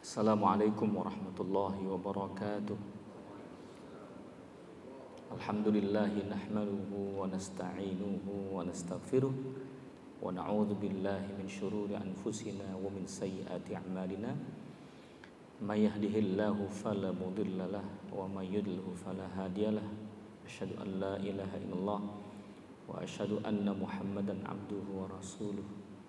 Assalamualaikum warahmatullahi wabarakatuh. Alhamdulillahi nahmaduhu wa nasta'inuhu wa nastaghfiruh wa na'udzu billahi min syururi anfusina wa min sayyiati a'malina. May yahdihillahu fala mudhillalah wa may yudlilhu fala hadiyalah. Asyhadu an la ilaha illallah wa asyhadu anna Muhammadan abduhu wa rasuluh.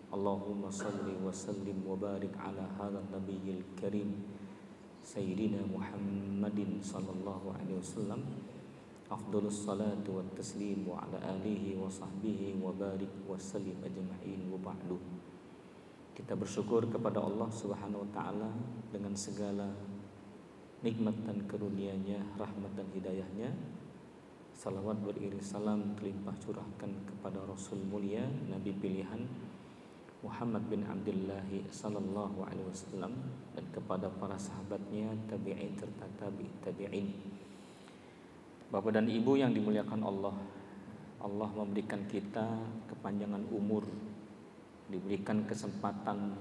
Allahumma salli wa sallim wa barik ala hadzal nabiyil karim sayyidina Muhammadin sallallahu alaihi wasallam. Afdhalus salatu wat taslim wa ala alihi wa sahbihi wa barik wa sallim ajma'in wa ba'du. Kita bersyukur kepada Allah Subhanahu wa taala dengan segala nikmat dan karunia-Nya, rahmat dan hidayah-Nya. Salawat beriring salam terlimpah curahkan kepada Rasul mulia, Nabi pilihan Muhammad bin Abdullah sallallahu alaihi wasallam, dan kepada para sahabatnya, tabi'in serta tabi'in. Bapak dan Ibu yang dimuliakan Allah, Allah memberikan kita kepanjangan umur, diberikan kesempatan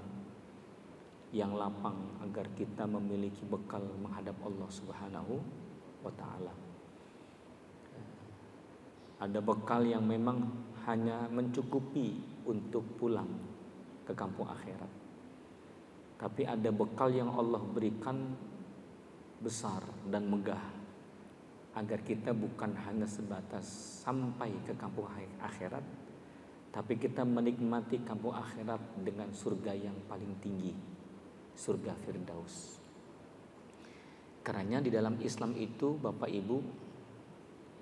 yang lapang agar kita memiliki bekal menghadap Allah Subhanahu wa taala. Ada bekal yang memang hanya mencukupi untuk pulang ke kampung akhirat. Tapi ada bekal yang Allah berikan besar dan megah, agar kita bukan hanya sebatas sampai ke kampung akhirat, tapi kita menikmati kampung akhirat dengan surga yang paling tinggi, surga Firdaus. Karena di dalam Islam itu, Bapak Ibu,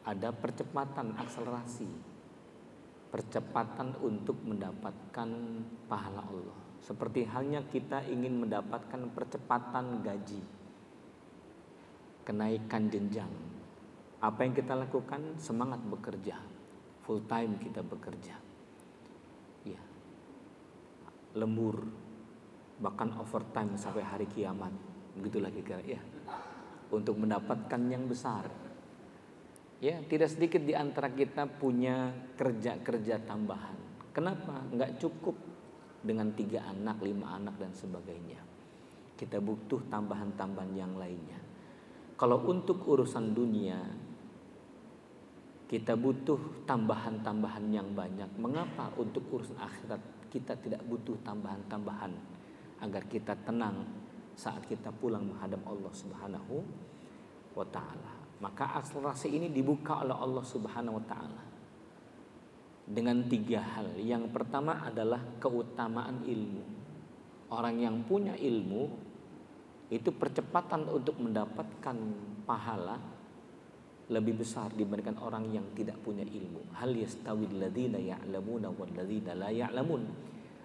ada percepatan, akselerasi, percepatan untuk mendapatkan pahala Allah. Seperti halnya kita ingin mendapatkan percepatan gaji, kenaikan jenjang. Apa yang kita lakukan? Semangat bekerja, full time kita bekerja, ya, lembur, bahkan overtime sampai hari kiamat, begitulah kira-kira, ya, untuk mendapatkan yang besar. Ya, tidak sedikit di antara kita punya kerja-kerja tambahan. Kenapa? Nggak cukup dengan 3 anak, 5 anak dan sebagainya. Kita butuh tambahan-tambahan yang lainnya. Kalau untuk urusan dunia, kita butuh tambahan-tambahan yang banyak. Mengapa untuk urusan akhirat kita tidak butuh tambahan-tambahan agar kita tenang saat kita pulang menghadap Allah Subhanahu wa ta'ala? Maka akselerasi ini dibuka oleh Allah Subhanahu wa ta'ala dengan 3 hal. Yang pertama adalah keutamaan ilmu. Orang yang punya ilmu itu percepatan untuk mendapatkan pahala lebih besar dibandingkan orang yang tidak punya ilmu. Hal yastawil ladzina ya'lamuna wal ladzina la ya'lamun.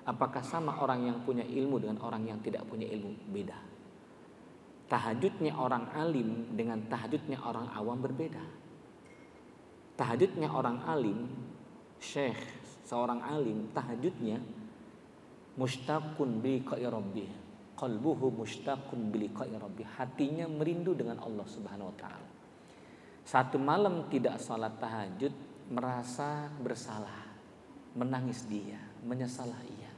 Apakah sama orang yang punya ilmu dengan orang yang tidak punya ilmu? Beda. Tahajudnya orang alim dengan tahajudnya orang awam berbeda. Tahajudnya orang alim, syekh, seorang alim, tahajudnya mushtaqun bi liqa'i rabbih, qalbuhu mushtaqun bi liqa'i rabbih, hatinya merindu dengan Allah Subhanahu wa taala. Satu malam tidak salat tahajud, merasa bersalah, menangis dia, menyesalah ia.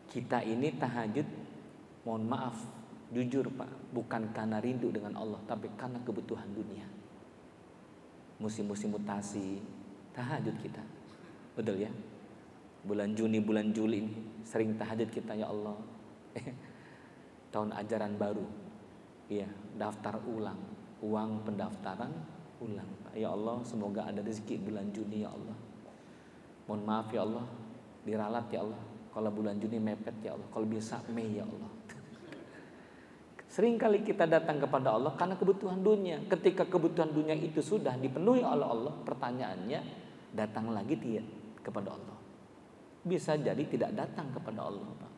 Kita ini tahajud, mohon maaf, jujur Pak, bukan karena rindu dengan Allah, tapi karena kebutuhan dunia. Musim-musim mutasi, tahajud kita, betul ya? Bulan Juni, bulan Juli ini sering tahajud kita, ya Allah. Tahun ajaran baru, ya, daftar ulang, uang pendaftaran ulang. Ya Allah, semoga ada rezeki bulan Juni ya Allah. Mohon maaf ya Allah, diralat ya Allah. Kalau bulan Juni mepet ya Allah, kalau bisa Mei ya Allah. Seringkali kita datang kepada Allah karena kebutuhan dunia. Ketika kebutuhan dunia itu sudah dipenuhi oleh Allah, pertanyaannya, datang lagi tidak kepada Allah? Bisa jadi tidak datang kepada Allah, Pak.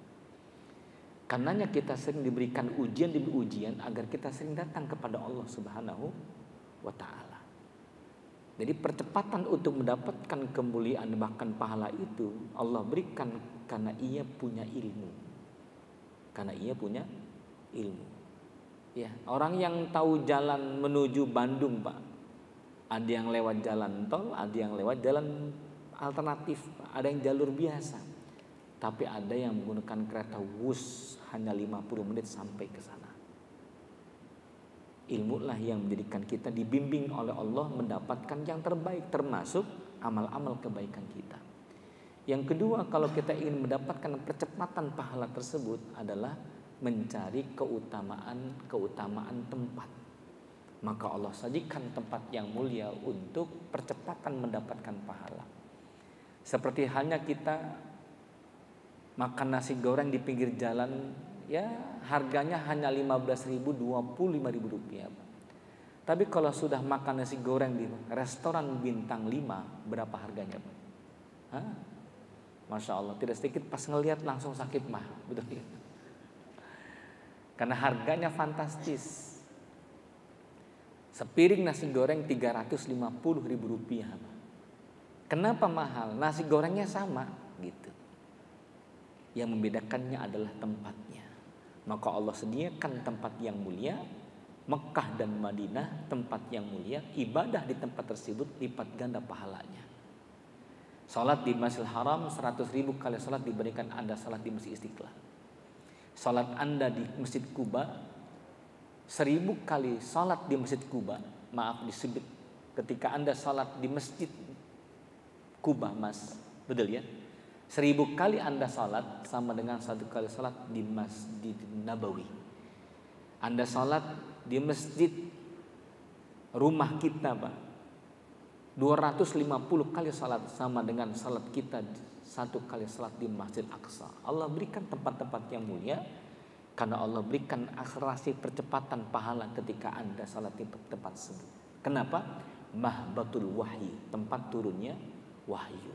Karenanya kita sering diberikan ujian demi ujian agar kita sering datang kepada Allah Subhanahu wa ta'ala. Jadi percepatan untuk mendapatkan kemuliaan bahkan pahala itu Allah berikan karena ia punya ilmu. Karena ia punya ilmu. Ya, orang yang tahu jalan menuju Bandung, Pak, ada yang lewat jalan tol, ada yang lewat jalan alternatif, ada yang jalur biasa. tapi ada yang menggunakan kereta Wus hanya 50 menit sampai ke sana. Ilmulah yang menjadikan kita dibimbing oleh Allah mendapatkan yang terbaik, termasuk amal-amal kebaikan kita. Yang kedua, kalau kita ingin mendapatkan percepatan pahala tersebut adalah mencari keutamaan tempat. Maka Allah sajikan tempat yang mulia untuk percepatan mendapatkan pahala. Seperti halnya kita makan nasi goreng di pinggir jalan, ya harganya hanya 15.000, 25.000 rupiah. Tapi kalau sudah makan nasi goreng di restoran bintang 5, berapa harganya, Pak? Hah? Masya Allah, tidak sedikit pas ngelihat langsung sakit mah, betul ya? Karena harganya fantastis. Sepiring nasi goreng 350.000 rupiah. Kenapa mahal? Nasi gorengnya sama gitu. Yang membedakannya adalah tempatnya. Maka Allah sediakan tempat yang mulia, Mekah dan Madinah tempat yang mulia, ibadah di tempat tersebut lipat ganda pahalanya. Salat di Masjidil Haram 100.000 kali salat dibandingkan Anda salat di Masjid Istiqlal. Salat Anda di Masjid Kuba 1.000 kali salat di Masjid Kuba, maaf disebut ketika Anda salat di Masjid Kuba, Mas, betul ya? 1.000 kali Anda salat sama dengan 1 kali salat di Masjid Nabawi. Anda salat di masjid rumah kita, Pak, 250 kali salat sama dengan salat kita 1 kali salat di Masjid Aqsa. Allah berikan tempat-tempat yang mulia karena Allah berikan akselerasi percepatan pahala ketika Anda salat di tempat tersebut. Kenapa? Mahbatul wahyi, tempat turunnya wahyu.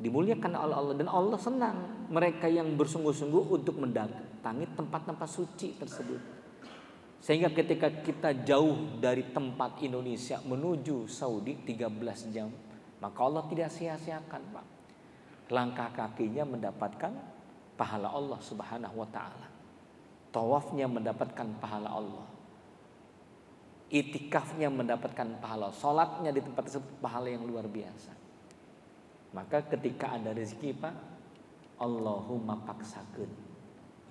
Dimuliakan oleh Allah dan Allah senang mereka yang bersungguh-sungguh untuk mendatangi tempat-tempat suci tersebut. Sehingga ketika kita jauh dari tempat Indonesia menuju Saudi 13 jam, maka Allah tidak sia-siakan, Pak. Langkah kakinya mendapatkan pahala Allah Subhanahu wa taala. Tawafnya mendapatkan pahala Allah. Itikafnya mendapatkan pahala. Salatnya di tempat tersebut pahala yang luar biasa. Maka ketika ada rezeki, Pak, Allahumma paksakeun.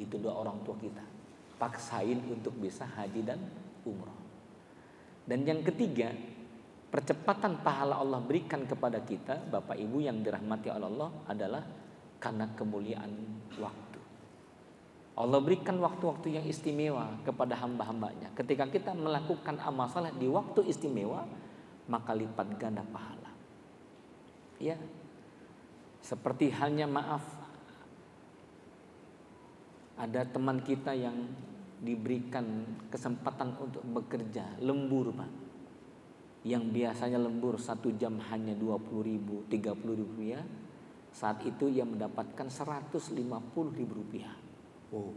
Itu doa orang tua kita. Paksain untuk bisa haji dan umrah. Dan yang ketiga, percepatan pahala Allah berikan kepada kita, Bapak Ibu yang dirahmati oleh Allah, adalah karena kemuliaan waktu. Allah berikan waktu-waktu yang istimewa kepada hamba-hambanya. Ketika kita melakukan amal saleh di waktu istimewa, maka lipat ganda pahala. Ya, seperti halnya maaf, ada teman kita yang diberikan kesempatan untuk bekerja lembur, Pak. Yang biasanya lembur 1 jam hanya 20.000, 30.000 rupiah, saat itu ia mendapatkan 150.000 rupiah. Oh,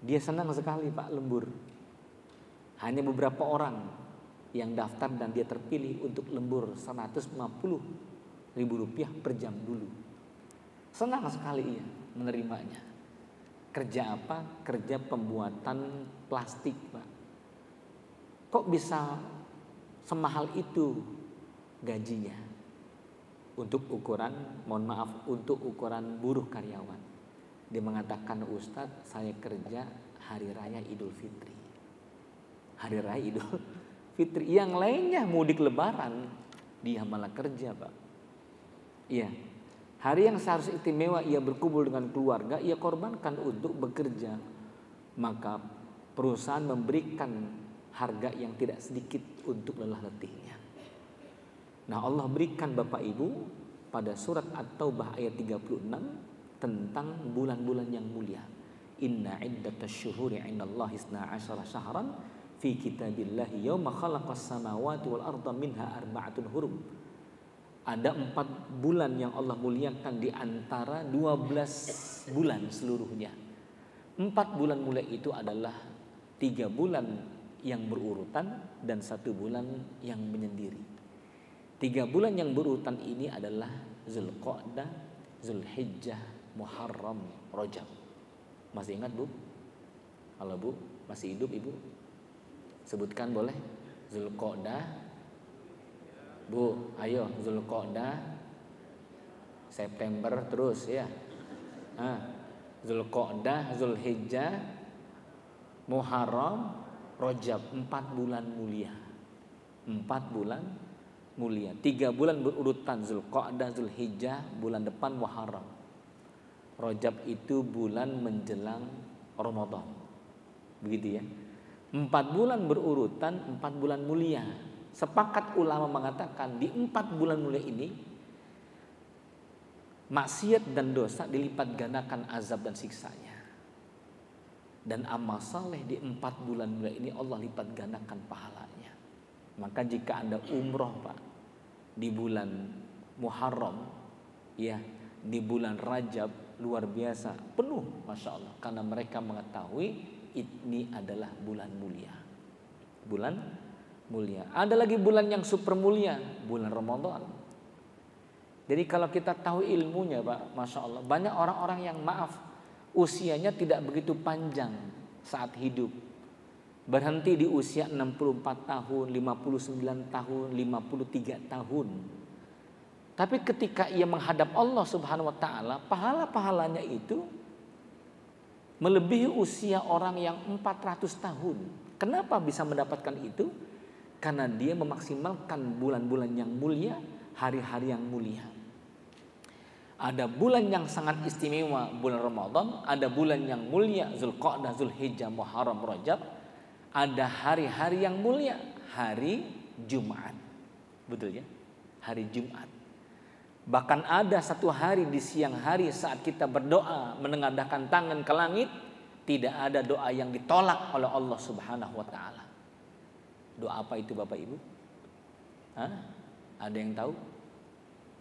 dia senang sekali, Pak, lembur. Hanya beberapa orang yang daftar dan dia terpilih untuk lembur 150.000 rupiah per jam dulu. Senang sekali ia menerimanya. Kerja apa? Kerja pembuatan plastik, Pak. Kok bisa semahal itu gajinya? Untuk ukuran, mohon maaf, untuk ukuran buruh karyawan. Dia mengatakan, Ustadz, saya kerja hari raya Idul Fitri. Hari raya Idul Fitri. Yang lainnya mudik lebaran, dia malah kerja, Pak. Iya. Hari yang seharusnya istimewa ia berkumpul dengan keluarga, ia korbankan untuk bekerja. Maka perusahaan memberikan harga yang tidak sedikit untuk lelah letihnya. Nah, Allah berikan Bapak Ibu pada surat At-Taubah ayat 36 tentang bulan-bulan yang mulia. Inna iddatash syuhuri 'indallahi 12 syahran fi kitabillahi yauma khalaqas samawati wal arda minha arba'atun hurum. Ada 4 bulan yang Allah muliakan di antara 12 bulan seluruhnya. 4 bulan mulia itu adalah 3 bulan yang berurutan dan 1 bulan yang menyendiri. 3 bulan yang berurutan ini adalah Zulqa'dah, Zulhijjah, Muharram, Rajab. Masih ingat, Bu? Kalau Bu masih hidup, Ibu sebutkan boleh. Zulqa'dah, Bu, ayo, Zulqa'dah, September terus ya. Zulqa'dah, Zulhijjah, Muharram, Rajab, 4 bulan mulia. 4 bulan mulia. 3 bulan berurutan, Zulqa'dah, Zulhijjah, bulan depan Muharram. Rajab itu bulan menjelang Ramadan. Begitu ya. 4 bulan berurutan, 4 bulan mulia. Sepakat ulama mengatakan di 4 bulan mulia ini maksiat dan dosa dilipat gandakan azab dan siksanya. Dan amal saleh di 4 bulan mulia ini Allah lipat gandakan pahalanya. Maka jika Anda umroh Pak di bulan Muharram, ya di bulan Rajab, luar biasa penuh, masya Allah, karena mereka mengetahui ini adalah bulan mulia. Bulan mulia. Ada lagi bulan yang super mulia, bulan Ramadan. Jadi kalau kita tahu ilmunya Pak, masya Allah, banyak orang-orang yang maaf usianya tidak begitu panjang saat hidup. Berhenti di usia 64 tahun, 59 tahun, 53 tahun. Tapi ketika ia menghadap Allah Subhanahu wa taala, pahala-pahalanya itu melebihi usia orang yang 400 tahun. Kenapa bisa mendapatkan itu? Karena dia memaksimalkan bulan-bulan yang mulia, hari-hari yang mulia. Ada bulan yang sangat istimewa, bulan Ramadan. Ada bulan yang mulia, Zulqa'dah, Zulhijjah, Muharram, Rajab. Ada hari-hari yang mulia, hari Jumat. Betul ya? Hari Jumat. Bahkan ada satu hari di siang hari saat kita berdoa menengadahkan tangan ke langit, tidak ada doa yang ditolak oleh Allah Subhanahu wa taala. Doa apa itu Bapak Ibu? Ada yang tahu?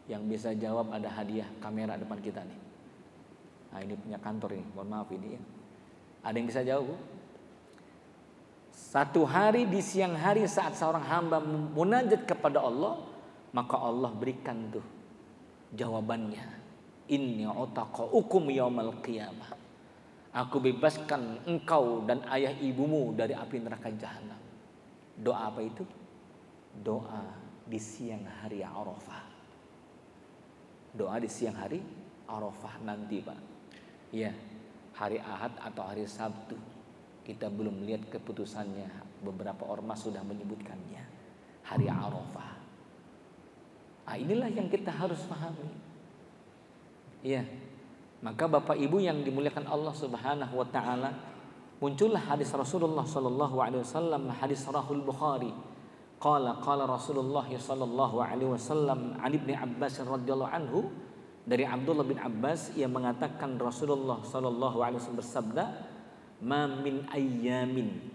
Yang bisa jawab ada hadiah kamera depan kita nih. Nah ini punya kantor ini, mohon maaf ini ya. Ada yang bisa jawab? Satu hari di siang hari saat seorang hamba munajat kepada Allah, maka Allah berikan tuh jawabannya. Inni utaqaukum yaumal qiyamah. Aku bebaskan engkau dan ayah ibumu dari api neraka jahanam. Doa apa itu? Doa di siang hari Arafah. Doa di siang hari Arafah nanti Pak. Ya, hari Ahad atau hari Sabtu. Kita belum lihat keputusannya. Beberapa ormas sudah menyebutkannya. Hari Arafah. Nah, inilah yang kita harus pahami. Ya, maka Bapak Ibu yang dimuliakan Allah Subhanahu wa taala, muncullah hadis Rasulullah sallallahu alaihi wasallam, hadis Sahih Bukhari. Qala Rasulullah sallallahu alaihi wasallam an Ibnu Abbas radhiyallahu anhu, dari Abdullah bin Abbas yang mengatakan Rasulullah sallallahu alaihi wasallam bersabda, "Ma min ayyamin."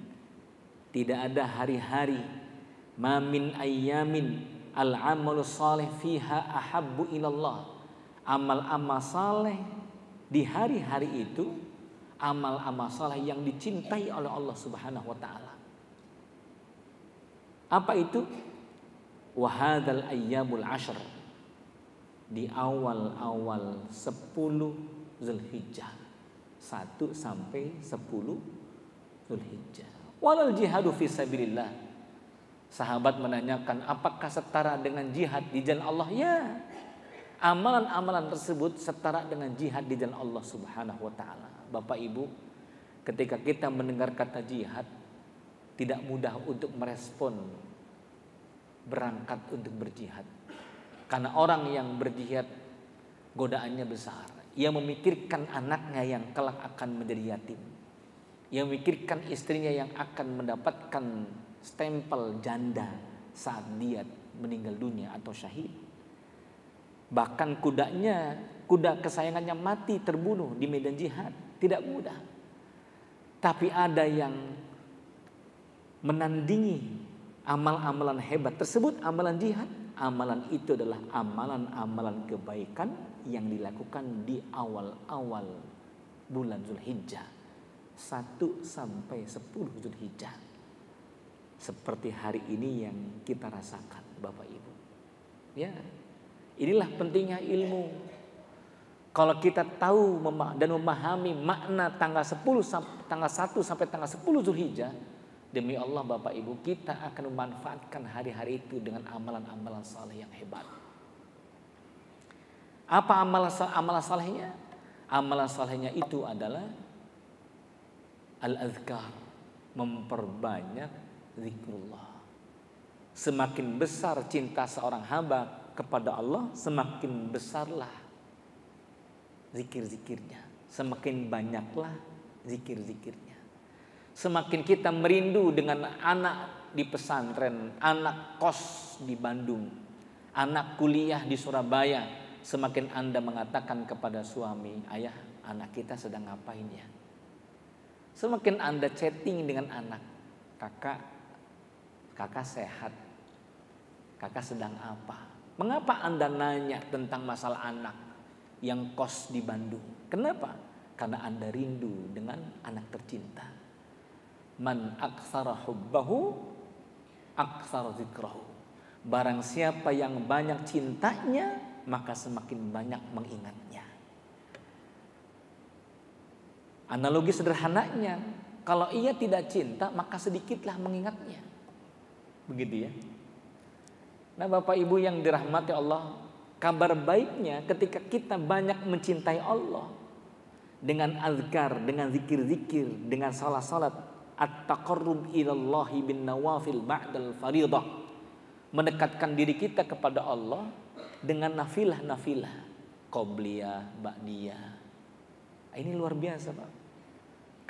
Tidak ada hari-hari, "Ma min ayyamin al-amalu salih fiha ahabbu ilallah." Amal-amal saleh di hari-hari itu amal-amal saleh yang dicintai oleh Allah Subhanahu wa taala. Apa itu? Wa hadzal ayyamul ashr. Di awal-awal 10 Zulhijjah. 1 sampai 10 Zulhijjah. Walal jihadu fi sabilillah. Sahabat menanyakan, apakah setara dengan jihad di jalan Allah? Ya. Amalan-amalan tersebut setara dengan jihad di jalan Allah Subhanahu wa taala. Bapak Ibu, ketika kita mendengar kata jihad, tidak mudah untuk merespon berangkat untuk berjihad. Karena orang yang berjihad godaannya besar. Ia memikirkan anaknya yang kelak akan menjadi yatim. Ia memikirkan istrinya yang akan mendapatkan stempel janda saat dia meninggal dunia atau syahid. Bahkan kuda kesayangannya mati terbunuh di medan jihad. Tidak mudah. Tapi ada yang menandingi amal-amalan hebat tersebut, amalan jihad. Amalan itu adalah amalan-amalan kebaikan yang dilakukan di awal-awal bulan Zulhijjah, 1 sampai 10 Zulhijjah. Seperti hari ini yang kita rasakan Bapak Ibu. Ya, inilah pentingnya ilmu. Kalau kita tahu dan memahami makna tanggal 1 sampai tanggal 10 Zulhijjah, demi Allah Bapak Ibu, kita akan memanfaatkan hari-hari itu dengan amalan-amalan saleh yang hebat. Apa amal salehnya? Amal salehnya itu adalah al-azkar, memperbanyak zikrullah. Semakin besar cinta seorang hamba kepada Allah, semakin besarlah zikir-zikirnya, semakin banyaklah zikir-zikirnya. Semakin kita merindu dengan anak di pesantren, anak kos di Bandung, anak kuliah di Surabaya, semakin Anda mengatakan kepada suami, ayah, anak kita sedang ngapain ya? Semakin Anda chatting dengan anak, kakak sehat, kakak sedang apa? Mengapa Anda nanya tentang masalah anak yang kos di Bandung? Kenapa? Karena Anda rindu dengan anak tercinta. Man aktsara hubbahu aktsara zikrahu. Barang siapa yang banyak cintanya, maka semakin banyak mengingatnya. Analogi sederhananya, kalau ia tidak cinta, maka sedikitlah mengingatnya. Begitu ya. Nah, Bapak Ibu yang dirahmati Allah, kabar baiknya ketika kita banyak mencintai Allah dengan azkar, dengan zikir-zikir, dengan salat-salat, at-taqarrub ilallahi bin nawafil ba'dal faridah, mendekatkan diri kita kepada Allah dengan nafilah-nafilah, qobliyah, ba'diyah. Ini luar biasa, Pak.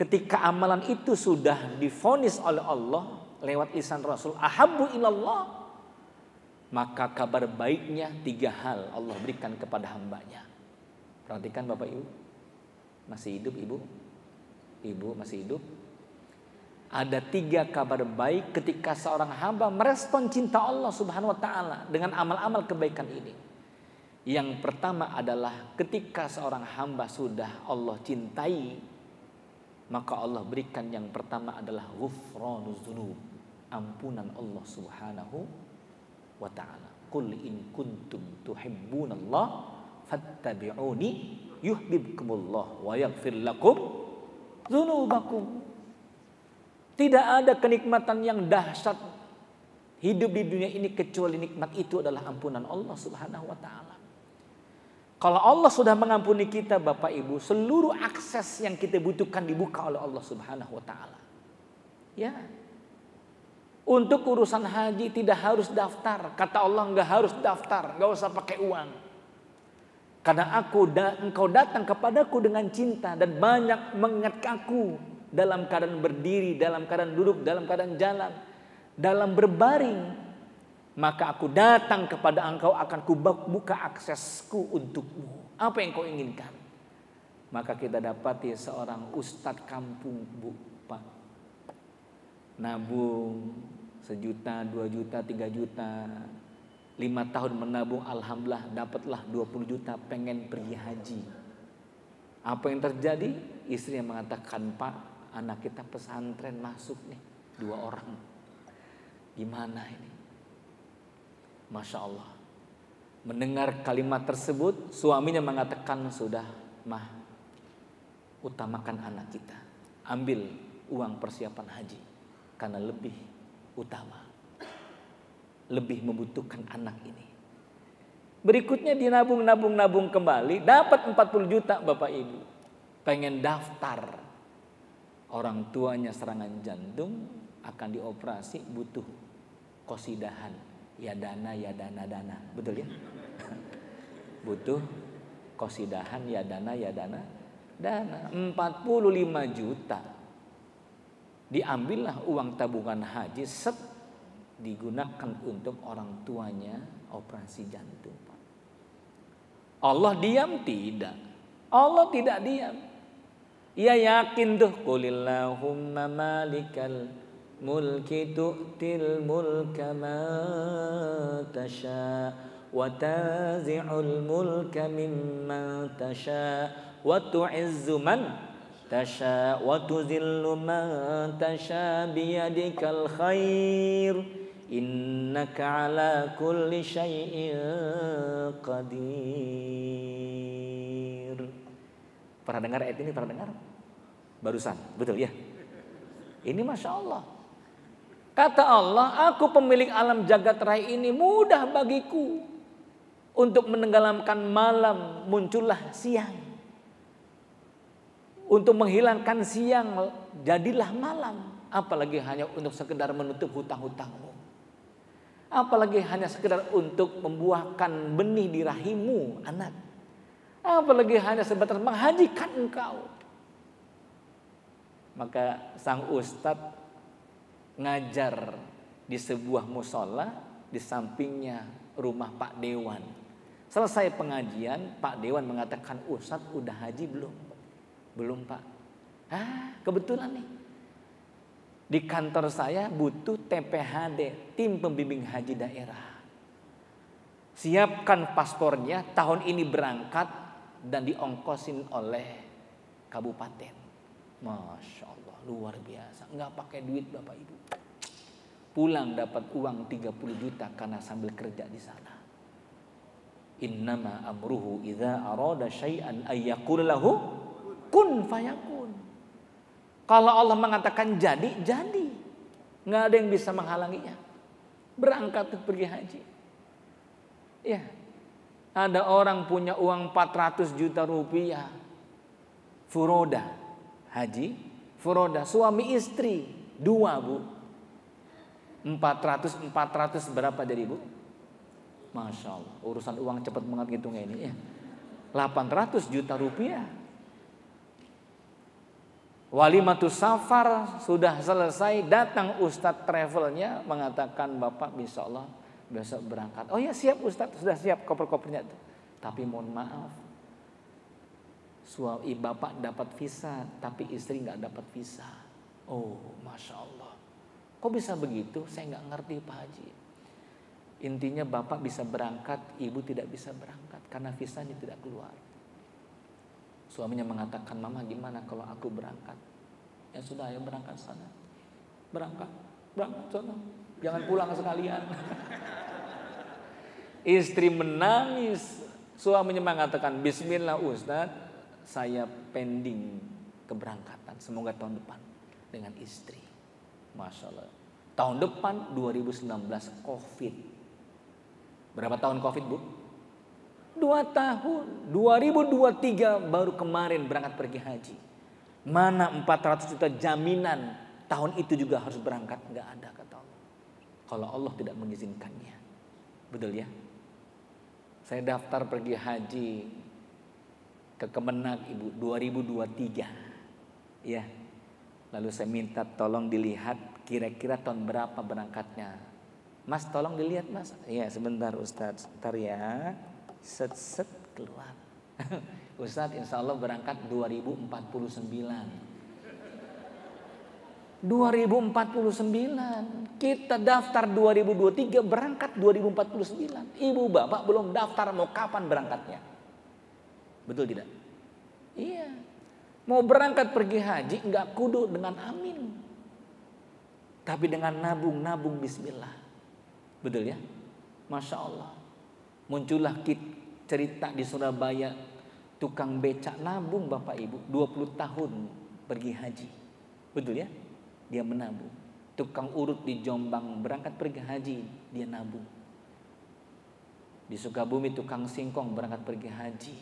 Ketika amalan itu sudah divonis oleh Allah lewat lisan Rasul, ahabbu ilallah, maka kabar baiknya 3 hal Allah berikan kepada hambanya. Perhatikan Bapak Ibu. Masih hidup Ibu? Ibu masih hidup? Ada 3 kabar baik ketika seorang hamba merespon cinta Allah Subhanahu wa taala dengan amal-amal kebaikan ini. Yang pertama adalah ketika seorang hamba sudah Allah cintai, maka Allah berikan yang pertama adalah ghufranuz dzunub, ampunan Allah Subhanahu wa taala. Qul in kuntum tuhibbunallah fattabi'uni yuhibbukumullah wa yaghfir lakum dzunubakum. Tidak ada kenikmatan yang dahsyat hidup di dunia ini kecuali nikmat itu adalah ampunan Allah Subhanahu wa taala. Kalau Allah sudah mengampuni kita Bapak Ibu, seluruh akses yang kita butuhkan dibuka oleh Allah Subhanahu wa taala. Ya. Untuk urusan haji tidak harus daftar. Kata Allah enggak harus daftar, enggak usah pakai uang. Karena engkau datang kepadaku dengan cinta dan banyak mengingat aku. Dalam keadaan berdiri, dalam keadaan duduk, dalam keadaan jalan, dalam berbaring, maka aku datang kepada engkau, akan kubuka aksesku untukmu. Apa yang kau inginkan? Maka kita dapati seorang ustadz kampung, Bu, Pak, nabung 1 juta, 2 juta, 3 juta, 5 tahun menabung, alhamdulillah dapatlah 20 juta, pengen pergi haji. Apa yang terjadi? Istri yang mengatakan, Pak, anak kita pesantren masuk nih 2 orang. Gimana ini? Masya Allah. Mendengar kalimat tersebut, suaminya mengatakan, sudah mah, utamakan anak kita. Ambil uang persiapan haji. Karena lebih utama. Lebih membutuhkan anak ini. Berikutnya dinabung kembali. Dapat 40 juta Bapak Ibu. Pengen daftar. Orang tuanya serangan jantung, akan dioperasi, butuh qosidahan, ya dana, betul ya? Butuh qosidahan, ya dana, dana 45 juta. Diambillah uang tabungan haji, digunakan untuk orang tuanya operasi jantung. Allah diam? Tidak. Allah tidak diam. Ia yakin tuh, qulillahumma malikal mulki tu'til mulka ma tasha wa tazi'ul mulka mimman tasha wa tu'izzu man tasha wa tuzillu man tasha biyadikal khair innaka ala kulli syai'in qadir. Pernah dengar ayat ini? Pernah dengar? Barusan, betul ya? Ini Masya Allah. Kata Allah, aku pemilik alam jagat raya ini, mudah bagiku Untuk menenggelamkan malam muncullah siang. Untuk menghilangkan siang jadilah malam. Apalagi hanya untuk sekedar menutup hutang-hutangmu. Apalagi hanya sekedar untuk membuahkan benih di rahimmu, anak. Apalagi hanya sebatas menghajikan engkau. Maka sang ustadz ngajar di sebuah musola, di sampingnya rumah Pak Dewan. Selesai pengajian, Pak Dewan mengatakan, Ustadz udah haji belum? Belum Pak. Kebetulan nih, di kantor saya butuh TPHD, tim pembimbing haji daerah. Siapkan paspornya, tahun ini berangkat dan diongkosin oleh kabupaten. Masya Allah, luar biasa. Nggak pakai duit Bapak Ibu. Pulang dapat uang 30 juta karena sambil kerja di sana. Innama amruhu idza arada syai'an ayyaqul lahu kun fayakun. Kalau Allah mengatakan jadi, jadi. Nggak ada yang bisa menghalanginya. Berangkat pergi haji. Ya. Ada orang punya uang 400 juta rupiah. Furoda. Haji. Furoda. Suami istri. 2 Bu. 400 berapa jadi Bu? Masya Allah. Urusan uang cepat banget ngitungnya ini ya. 800 juta rupiah. Walimatus safar sudah selesai, datang Ustadz travelnya mengatakan Bapak insya Allah besok berangkat. Oh ya siap Ustadz, sudah siap koper-kopernya tuh. Tapi mohon maaf, suami Bapak dapat visa tapi istri nggak dapat visa. Oh Masya Allah, kok bisa begitu? Saya nggak ngerti Pak Haji. Intinya Bapak bisa berangkat, Ibu tidak bisa berangkat karena visanya tidak keluar. Suaminya mengatakan, Mama gimana kalau aku berangkat? Ya sudah, ya berangkat sana. Berangkat sana. Jangan pulang sekalian. Istri menangis. Suaminya mengatakan, Bismillah Ustadz, saya pending keberangkatan. Semoga tahun depan dengan istri. Masya Allah. Tahun depan 2019 COVID. Berapa tahun COVID Bu? 2 tahun. 2023 baru kemarin berangkat pergi haji. Mana 400 juta jaminan tahun itu juga harus berangkat? Enggak ada kata Allah. Kalau Allah tidak mengizinkannya. Betul ya? Saya daftar pergi haji ke Kemenag Ibu 2023. Ya. Lalu saya minta tolong dilihat kira-kira tahun berapa berangkatnya. Mas tolong dilihat Mas. Iya sebentar Ustadz. Sebentar ya. Set keluar. Ustadz insya Allah berangkat 2049. 2049. Kita daftar 2023 berangkat 2049. Ibu bapak belum daftar mau kapan berangkatnya? Betul tidak? Iya. Mau berangkat pergi haji enggak kudu dengan amin. Tapi dengan nabung bismillah. Betul ya? Masya Allah. Muncullah cerita di Surabaya, tukang becak nabung Bapak Ibu 20 tahun pergi haji. Betul ya? Dia menabung. Tukang urut di Jombang berangkat pergi haji, dia nabung. Di Sukabumi tukang singkong berangkat pergi haji,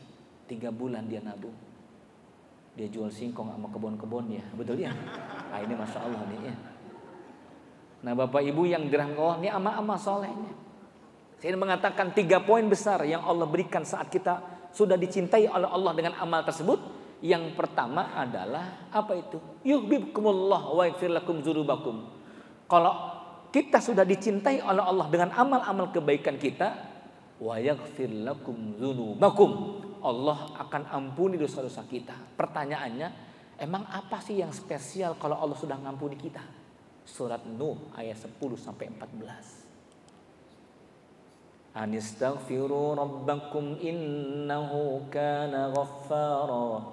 3 bulan dia nabung. Dia jual singkong sama kebun-kebun ya. Betul ya? Nah ini Masya Allah nih ya. Nah Bapak Ibu yang dirahmati Allah, ini amal-amal solehnya. Saya mengatakan 3 poin besar yang Allah berikan saat kita sudah dicintai oleh Allah dengan amal tersebut. Yang pertama adalah apa itu? Yuhibbukumullah wa yaghfir lakum dzunubakum. Kalau kita sudah dicintai oleh Allah dengan amal-amal kebaikan kita, wa yaghfir lakum dzunubakum. Allah akan ampuni dosa-dosa kita. Pertanyaannya, emang apa sih yang spesial kalau Allah sudah ngampuni kita? Surat Nuh ayat 10 sampai 14. Anistaghfiru rabbakum innahu kana ghaffara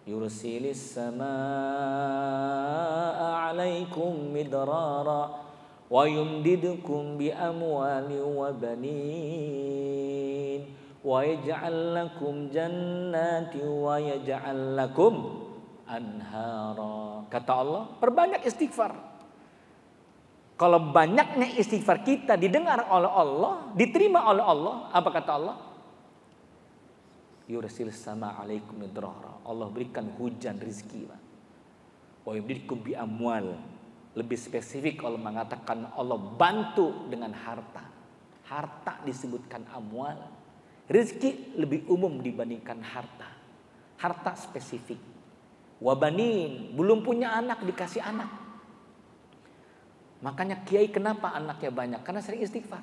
yursilis samaa'a 'alaikum midrara wa yumdidukum bi amwalin wa banin wa yaj'al lakum jannatin wa yaj'al lakum anhara. Kata Allah, perbanyak istighfar. Kalau banyaknya istighfar kita didengar oleh Allah, diterima oleh Allah, apa kata Allah? Yursil sama alaikum midrara. Allah berikan hujan rizki, Pak. Wa yumdidkum bi amwal. Lebih spesifik Allah mengatakan Allah bantu dengan harta. Harta disebutkan amwal. Rizki lebih umum dibandingkan harta. Harta spesifik. Wabanin, belum punya anak dikasih anak. Makanya kiai kenapa anaknya banyak? Karena sering istighfar.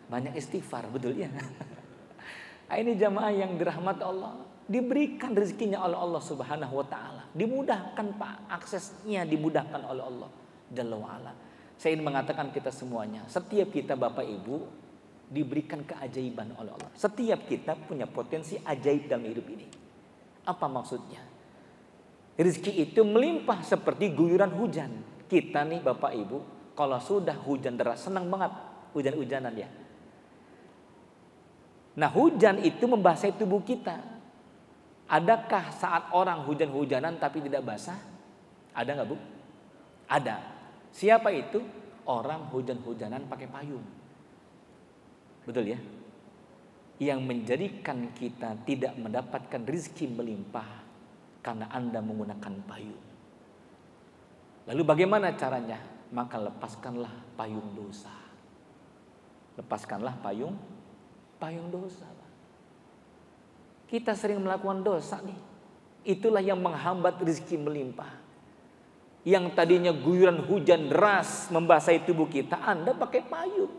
Banyak istighfar, betul ya. Ini jamaah yang dirahmati Allah, diberikan rezekinya oleh Allah Subhanahu wa taala. Dimudahkan Pak, aksesnya dimudahkan oleh Allah Jalla wa ala. Saya ingin mengatakan kita semuanya, setiap kita Bapak Ibu diberikan keajaiban oleh Allah. Setiap kita punya potensi ajaib dalam hidup ini. Apa maksudnya? Rezeki itu melimpah seperti guyuran hujan. Kita nih Bapak Ibu, kalau sudah hujan deras senang banget hujan-hujanan ya. Nah, hujan itu membasahi tubuh kita. Adakah saat orang hujan-hujanan tapi tidak basah? Ada nggak Bu? Ada. Siapa itu? Orang hujan-hujanan pakai payung. Betul ya? Yang menjadikan kita tidak mendapatkan rezeki melimpah karena Anda menggunakan payung. Lalu bagaimana caranya? Maka lepaskanlah payung dosa. Lepaskanlah payung dosa. Kita sering melakukan dosa nih. Itulah yang menghambat rezeki melimpah. Yang tadinya guyuran hujan deras membasahi tubuh kita, Anda pakai payung.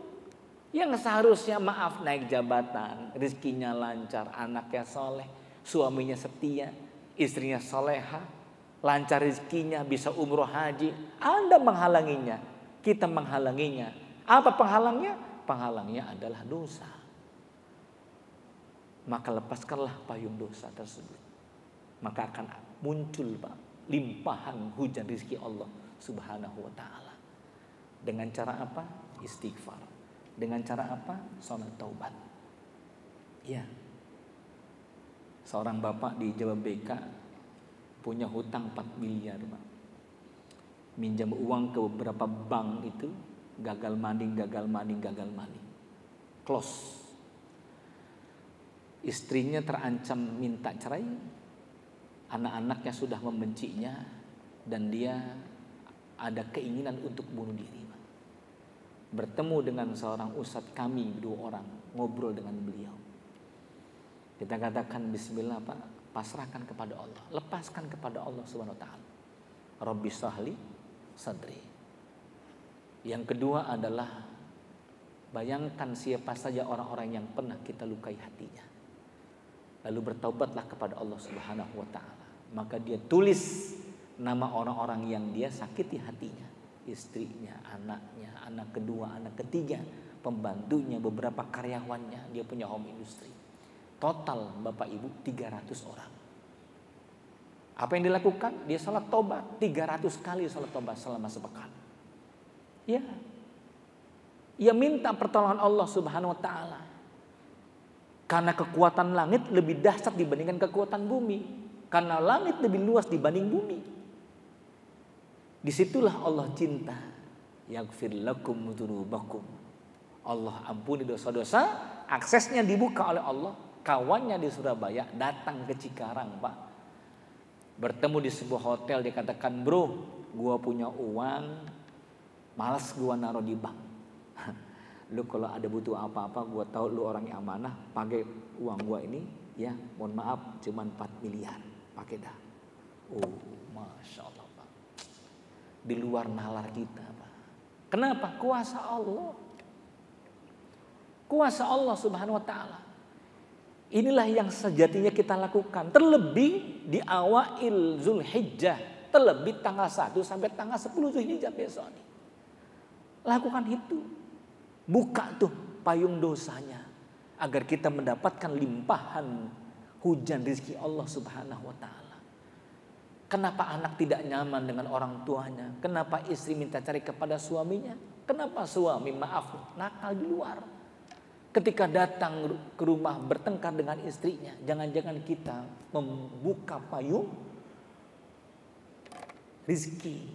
Yang seharusnya maaf naik jabatan, rezekinya lancar, anaknya soleh, suaminya setia, istrinya soleha, lancar rezekinya, bisa umroh haji. Anda menghalanginya, kita menghalanginya. Apa penghalangnya? Penghalangnya adalah dosa. Maka lepaskanlah payung dosa tersebut. Maka akan muncul Pak, limpahan hujan rezeki Allah Subhanahu wa taala. Dengan cara apa? Istighfar. Dengan cara apa? Salat taubat. Ya. Seorang bapak di Jawa BK punya hutang 4 miliar Pak. Minjam uang ke beberapa bank itu gagal maning. Close. Istrinya terancam minta cerai, anak-anaknya sudah membencinya, dan dia ada keinginan untuk bunuh diri. Bertemu dengan seorang ustadz kami 2 orang, ngobrol dengan beliau. Kita katakan bismillah Pak, pasrahkan kepada Allah, lepaskan kepada Allah Subhanahu wa taala. Rabbi shrahli sadri. Yang kedua adalah bayangkan siapa saja orang-orang yang pernah kita lukai hatinya. Lalu bertaubatlah kepada Allah Subhanahu wa taala. Maka dia tulis nama orang-orang yang dia sakiti hatinya. Istrinya, anaknya, anak kedua, anak ketiga, pembantunya, beberapa karyawannya. Dia punya home industry. Total Bapak Ibu 300 orang. Apa yang dilakukan? Dia salat tobat 300 kali salat tobat selama sepekan. Ya. Ia minta pertolongan Allah Subhanahu wa taala. Karena kekuatan langit lebih dahsyat dibandingkan kekuatan bumi. Karena langit lebih luas dibanding bumi. Disitulah Allah cinta. Yaghfir lakum dzunubakum. Allah ampuni dosa-dosa. Aksesnya dibuka oleh Allah. Kawannya di Surabaya datang ke Cikarang Pak. Bertemu di sebuah hotel, dikatakan, bro, gua punya uang, malas gua naruh di bank. Lu kalau ada butuh apa-apa, gua tahu lu orang yang amanah, pakai uang gua ini, ya, mohon maaf, cuma 4 miliar, pakai dah. Oh, masya Allah Pak. Di luar nalar kita Pak. Kenapa? Kuasa Allah. Kuasa Allah Subhanahu wa taala. Inilah yang sejatinya kita lakukan. Terlebih di awal Zulhijjah. Terlebih tanggal 1 sampai tanggal 10 Zulhijjah besok nih. Lakukan itu. Buka tuh payung dosanya. Agar kita mendapatkan limpahan hujan rezeki Allah Subhanahu wa ta'ala. Kenapa anak tidak nyaman dengan orang tuanya? Kenapa istri minta cari kepada suaminya? Kenapa suami nakal di luar? Ketika datang ke rumah bertengkar dengan istrinya, jangan-jangan kita membuka payung rizki.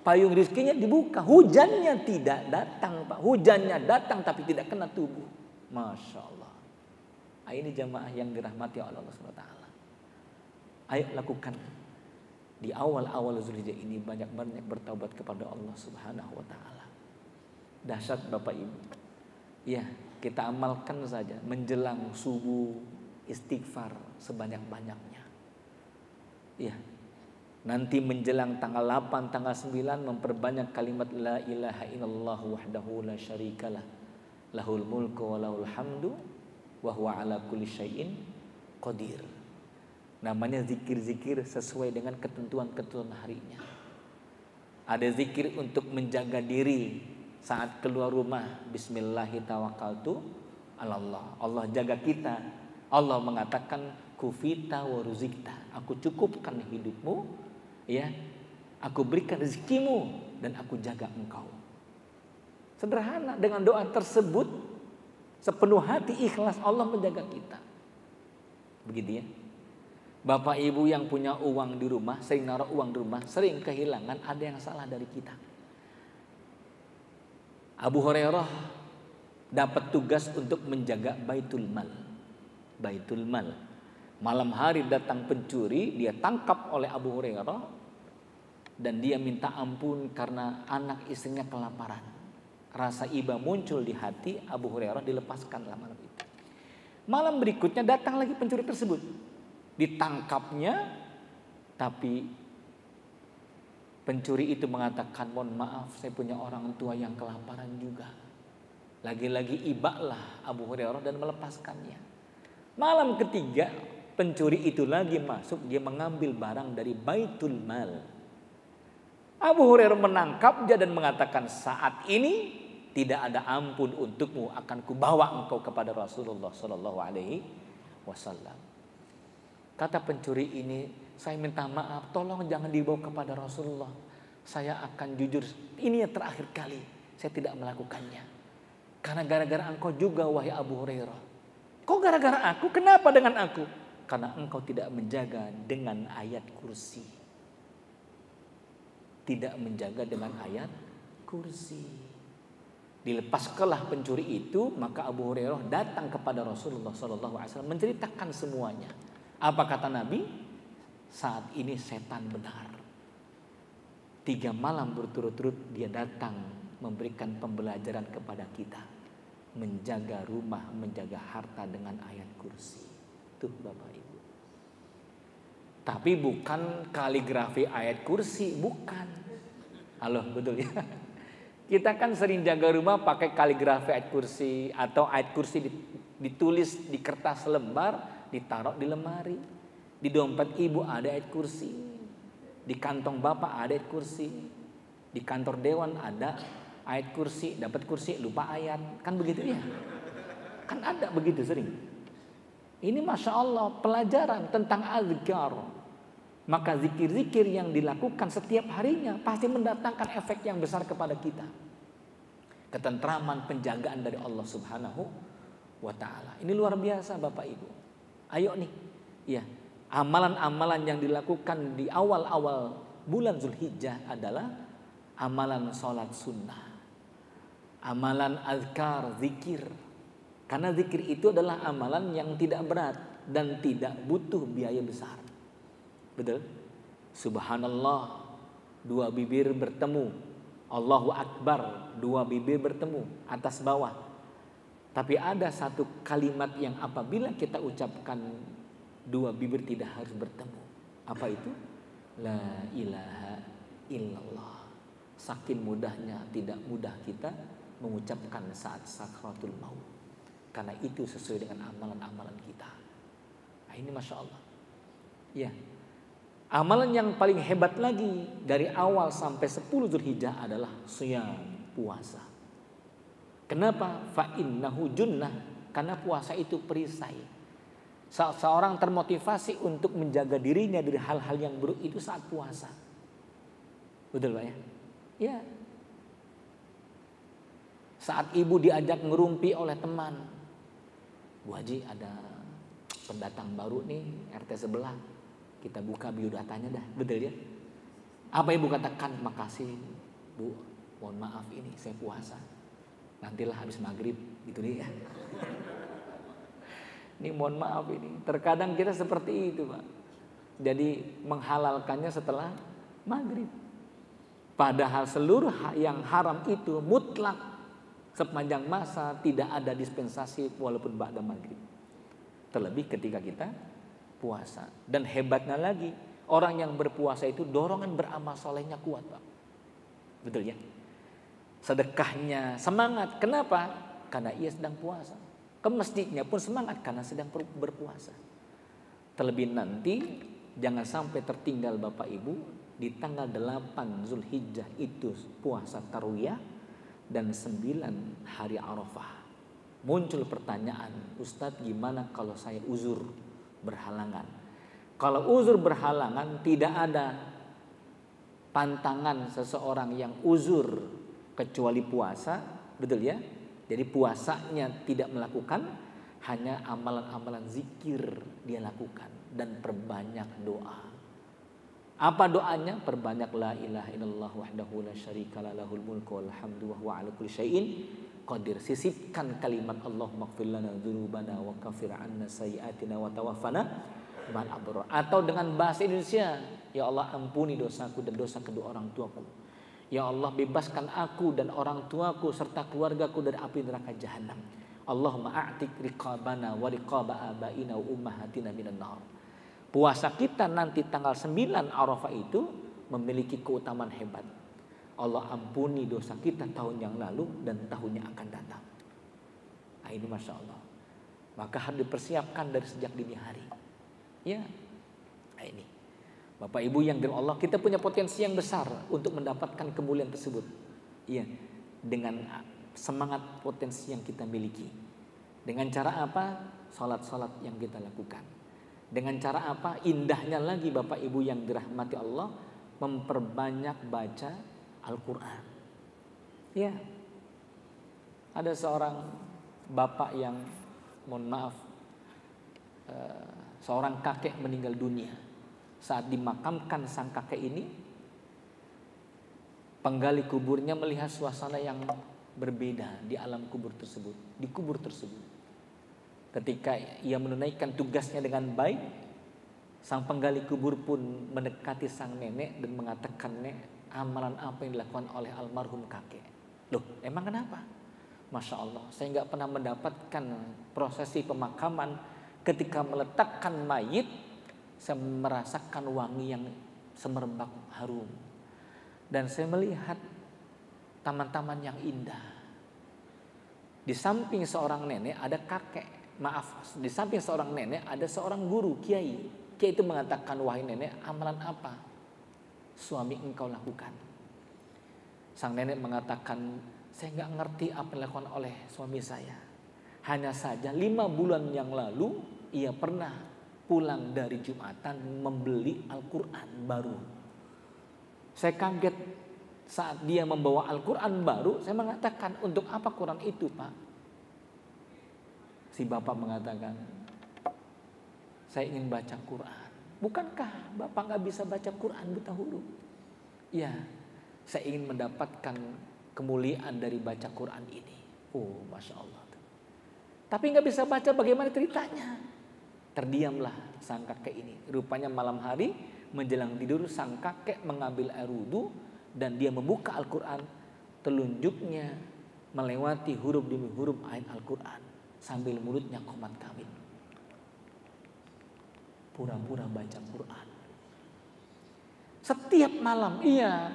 Payung rizkinya dibuka, hujannya tidak datang Pak. Hujannya datang tapi tidak kena tubuh. Masya Allah. Ini jamaah yang dirahmati oleh Allah Subhanahu wa taala. Ayo lakukan. Di awal-awal Zulhijjah ini banyak-banyak bertaubat kepada Allah Subhanahu wa taala. Dahsyat Bapak Ibu. Ya, kita amalkan saja menjelang subuh istighfar sebanyak-banyaknya. Ya. Nanti menjelang tanggal 8, tanggal 9 memperbanyak kalimat la ilaha illallah wahdahu la syarikalah. Lahul mulku wa lahul hamdu wa huwa ala kulli syai'in qadir. Namanya zikir-zikir sesuai dengan ketentuan-ketentuan harinya. Ada zikir untuk menjaga diri saat keluar rumah. Bismillahirrahmanirrahim. Allah jaga kita. Allah mengatakan kufita wa ruzikta. Aku cukupkan hidupmu, ya. Aku berikan rezekimu dan aku jaga engkau. Sederhana, dengan doa tersebut sepenuh hati ikhlas Allah menjaga kita. Begitu ya. Bapak Ibu yang punya uang di rumah, sering naruh uang di rumah, sering kehilangan, ada yang salah dari kita. Abu Hurairah dapat tugas untuk menjaga Baitul Mal. Baitul Mal. Malam hari datang pencuri, dia tangkap oleh Abu Hurairah dan dia minta ampun karena anak istrinya kelaparan. Rasa iba muncul di hati Abu Hurairah, dilepaskan malam itu. Malam berikutnya datang lagi pencuri tersebut. Ditangkapnya, tapi pencuri itu mengatakan, mohon maaf saya punya orang tua yang kelaparan juga. Lagi-lagi ibaklah Abu Hurairah dan melepaskannya. Malam ketiga pencuri itu lagi masuk, dia mengambil barang dari Baitul Mal. Abu Hurairah menangkap dia dan mengatakan, saat ini tidak ada ampun untukmu, akan kubawa engkau kepada Rasulullah Sallallahu Alaihi Wasallam. Kata pencuri ini, saya minta maaf, tolong jangan dibawa kepada Rasulullah. Saya akan jujur, ini yang terakhir kali saya tidak melakukannya. Karena gara-gara engkau juga wahai Abu Hurairah. Kok gara-gara aku? Kenapa dengan aku? Karena engkau tidak menjaga dengan ayat kursi. Tidak menjaga dengan ayat kursi. Dilepaskanlah pencuri itu, maka Abu Hurairah datang kepada Rasulullah SAW menceritakan semuanya. Apa kata Nabi? Saat ini setan benar. 3 malam berturut-turut dia datang memberikan pembelajaran kepada kita. Menjaga rumah, menjaga harta dengan ayat kursi. Tuh Bapak Ibu. Tapi bukan kaligrafi ayat kursi, bukan. Halo, betul ya? Kita kan sering jaga rumah pakai kaligrafi ayat kursi, atau ayat kursi ditulis di kertas lembar, ditaruh di lemari. Di dompet ibu ada ayat kursi, di kantong bapak ada ayat kursi, di kantor dewan ada ayat kursi. Dapat kursi lupa ayat, kan begitu ya? Kan ada begitu sering. Ini Masya Allah pelajaran tentang azkar. Maka zikir-zikir yang dilakukan setiap harinya pasti mendatangkan efek yang besar kepada kita. Ketentraman, penjagaan dari Allah Subhanahu wa ta'ala. Ini luar biasa Bapak Ibu. Ayo nih, ya, amalan-amalan yang dilakukan di awal-awal bulan Zulhijjah adalah amalan sholat sunnah, amalan azkar, zikir. Karena zikir itu adalah amalan yang tidak berat dan tidak butuh biaya besar. Betul? Subhanallah, 2 bibir bertemu. Allahu Akbar, 2 bibir bertemu, atas bawah. Tapi ada satu kalimat yang apabila kita ucapkan 2 bibir tidak harus bertemu. Apa itu? La ilaha illallah. Saking mudahnya, tidak mudah kita mengucapkan saat sakratul maut. Karena itu sesuai dengan amalan-amalan kita. Nah, ini Masya Allah. Ya. Amalan yang paling hebat lagi dari awal sampai 10 Zulhijjah adalah siyam, puasa. Kenapa? Fa innahu junnah, karena puasa itu perisai. Seorang termotivasi untuk menjaga dirinya dari hal-hal yang buruk itu saat puasa. Betul Pak ya? Ya. Saat ibu diajak ngerumpi oleh teman, Bu Haji ada pendatang baru nih RT sebelah. Kita buka biodatanya dah, betul ya? Apa ibu katakan? Makasih Bu, mohon maaf ini saya puasa. Nantilah habis maghrib, gitu nih ya. Ini mohon maaf ini. Terkadang kita seperti itu, Pak. Jadi menghalalkannya setelah maghrib. Padahal seluruh yang haram itu mutlak sepanjang masa, tidak ada dispensasi walaupun ba'da maghrib. Terlebih ketika kita puasa. Dan hebatnya lagi, orang yang berpuasa itu dorongan beramal solehnya kuat, Pak. Betul ya? Sedekahnya semangat. Kenapa? Karena ia sedang puasa. Ke masjidnya pun semangat karena sedang berpuasa. Terlebih nanti jangan sampai tertinggal Bapak Ibu, di tanggal 8 Zulhijjah itu puasa Tarwiyah dan 9 hari Arafah. Muncul pertanyaan, Ustadz gimana kalau saya uzur berhalangan? Kalau uzur berhalangan tidak ada pantangan seseorang yang uzur kecuali puasa, betul ya? Jadi puasanya tidak melakukan, hanya amalan-amalan zikir dia lakukan dan perbanyak doa. Apa doanya? Perbanyak la ilaha illallah wahdahu la syarikalah lahul mulku wal hamdu wa huwa ala kulli syai'in qadir. Sisipkan kalimat Allahumma ighfir lana dzunubana wa kaffir 'anna sayyi'atina wa tawaffana ma'al abrar. Atau dengan bahasa Indonesia, ya Allah ampuni dosaku dan dosa kedua orang tuaku. Ya Allah bebaskan aku dan orang tuaku serta keluargaku dari api neraka jahanam. Allahumma a'tik riqabana wa riqaba abaina wa ummahatina minan nar. Puasa kita nanti tanggal 9 Arafah itu memiliki keutamaan hebat. Allah ampuni dosa kita tahun yang lalu dan tahun yang akan datang. Nah ini Masya Allah. Maka harus dipersiapkan dari sejak dini hari. Ya, nah ini. Bapak Ibu yang dirahmati Allah, kita punya potensi yang besar untuk mendapatkan kemuliaan tersebut. Iya, dengan semangat potensi yang kita miliki. Dengan cara apa? Salat-salat yang kita lakukan. Dengan cara apa? Indahnya lagi Bapak Ibu yang dirahmati Allah, memperbanyak baca Al-Quran. Ya, ada seorang bapak yang, mohon maaf, seorang kakek meninggal dunia. Saat dimakamkan sang kakek ini, penggali kuburnya melihat suasana yang berbeda di alam kubur tersebut, di kubur tersebut. Ketika ia menunaikan tugasnya dengan baik, sang penggali kubur pun mendekati sang nenek dan mengatakan, "Nek, amalan apa yang dilakukan oleh almarhum kakek?" Loh, emang kenapa? Masya Allah, saya nggak pernah mendapatkan prosesi pemakaman. Ketika meletakkan mayit, saya merasakan wangi yang semerbak harum. Dan saya melihat taman-taman yang indah. Di samping seorang nenek ada kakek. Maaf, di samping seorang nenek ada seorang guru, kiai. Kiai itu mengatakan, "Wahai nenek, amalan apa suami engkau lakukan?" Sang nenek mengatakan, "Saya nggak ngerti apa yang dilakukan oleh suami saya. Hanya saja 5 bulan yang lalu ia pernah pulang dari Jumatan membeli Al-Quran baru. Saya kaget saat dia membawa Al-Quran baru. Saya mengatakan, untuk apa Quran itu, Pak?" Si bapak mengatakan, "Saya ingin baca Quran." "Bukankah bapak nggak bisa baca Quran buta huruf?" "Ya, saya ingin mendapatkan kemuliaan dari baca Quran ini." Oh, Masya Allah. Tapi nggak bisa baca, bagaimana ceritanya? Terdiamlah sang kakek ini. Rupanya malam hari menjelang tidur, sang kakek mengambil air wudu dan dia membuka Al-Quran. Telunjuknya melewati huruf demi huruf ayat Al-Quran sambil mulutnya komat kamit. Pura-pura baca Quran. Setiap malam, iya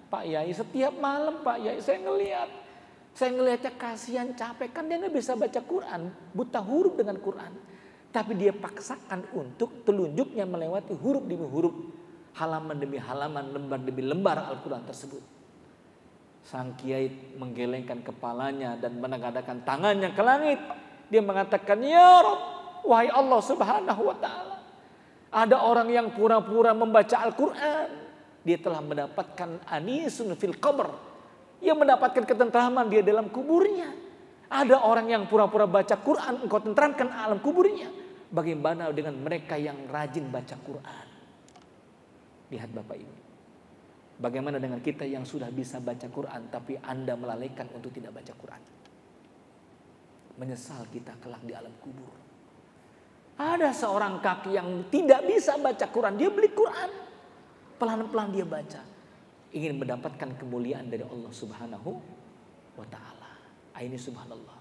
Pak Yai, setiap malam Pak Yai saya ngelihatnya kasihan, capek, kan dia nggak bisa baca Quran, buta huruf dengan Quran. Tapi dia paksakan untuk telunjuknya melewati huruf demi huruf, halaman demi halaman, lembar demi lembar Al-Quran tersebut. Sang kiai menggelengkan kepalanya dan menengadahkan tangannya ke langit. Dia mengatakan, "Ya Rabb, wahai Allah Subhanahu wa ta'ala, ada orang yang pura-pura membaca Al-Quran. Dia telah mendapatkan anisun fil qabr. Ia mendapatkan ketentraman dia dalam kuburnya. Ada orang yang pura-pura baca Quran, engkau tentramkan alam kuburnya. Bagaimana dengan mereka yang rajin baca Quran?" Lihat Bapak Ibu. Bagaimana dengan kita yang sudah bisa baca Quran tapi Anda melalaikan untuk tidak baca Quran? Menyesal kita kelak di alam kubur. Ada seorang kaki yang tidak bisa baca Quran, dia beli Quran. Pelan-pelan dia baca. Ingin mendapatkan kemuliaan dari Allah Subhanahu wa ta'ala. Ini subhanallah.